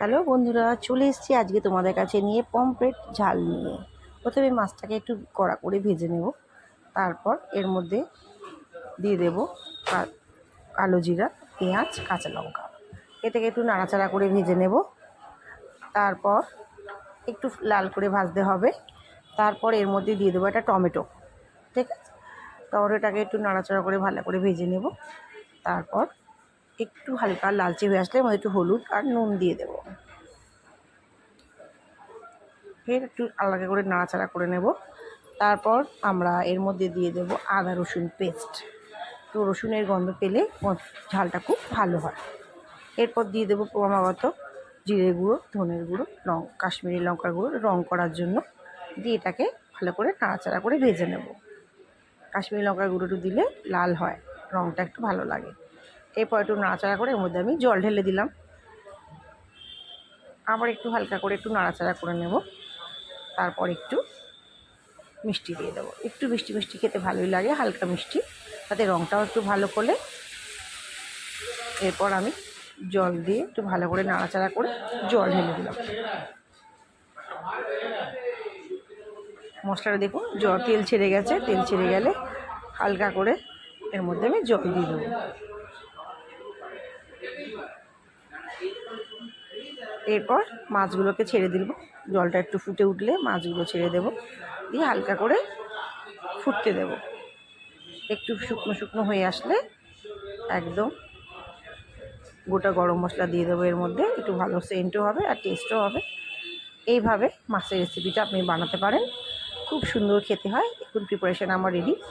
Hello বন্ধুরা, চলে এসেছি আজকে তোমাদের কাছে নিয়ে পমফ্রেট ঝাল নিয়ে। প্রথমে মাছটাকে একটু কড়া করে ভেজে নেব। তারপর এর মধ্যে দিয়ে দেব কালো জিরা, পেঁয়াজ, কাঁচা লঙ্কা। এটাকে একটু নাড়াচাড়া করে ভেজে নেব। তারপর একটু লাল করে ভাজতে হবে। তারপর এর মধ্যে দিয়ে দেবো একটা টমেটো। ঠিক আছে, টমেটোটাকে একটু নাড়াচাড়া করে ভালো করে ভেজে নেব। তারপর একটু হালকা লালচে হয়ে আসলে মধ্যে একটু হলুদ আর নুন দিয়ে দেবো। ফের একটু আলাদা করে নাড়াচাড়া করে নেব। তারপর আমরা এর মধ্যে দিয়ে দেব আদা রসুন পেস্ট। তো রসুনের গন্ধ পেলে ঝালটা খুব ভালো হয়। এরপর দিয়ে দেবো ক্রমাগত জিরে গুঁড়ো, ধনের গুঁড়ো, কাশ্মীরি লঙ্কার গুঁড়ো রং করার জন্য, দিয়ে এটাকে ভালো করে নাড়াচাড়া করে ভেজে নেব। কাশ্মীরি লঙ্কার গুঁড়োটা দিলে লাল হয়, রংটা একটু ভালো লাগে। এরপর একটু নাড়াচাড়া করে এর মধ্যে আমি জল ঢেলে দিলাম। আবার একটু হালকা করে একটু নাড়াচাড়া করে নেব। তারপর একটু মিষ্টি দিয়ে দেবো। একটু মিষ্টি মিষ্টি খেতে ভালোই লাগে, হালকা মিষ্টি, তাতে রঙটাও একটু ভালো করে। এরপর আমি জল দিয়ে একটু ভালো করে নাড়াচাড়া করে জল ঢেলে দিলাম। মশলাটা দেখুন তেল ছেড়ে গেছে। তেল ছেড়ে গেলে হালকা করে এর মধ্যে আমি জল দিয়ে দেবো। এরপর মাছগুলোকে ছেড়ে দিব। জলটা একটু ফুটে উঠলে মাছগুলো ছেড়ে দেব, দিয়ে হালকা করে ফুটতে দেব। একটু শুকনো শুকনো হয়ে আসলে একদম গোটা গরম মশলা দিয়ে দেবো এর মধ্যে। একটু ভালো সেন্টও হবে আর টেস্টও হবে। এইভাবে মাছের রেসিপিটা আপনি বানাতে পারেন, খুব সুন্দর খেতে হয়। এখন প্রিপারেশান আমার রেডি।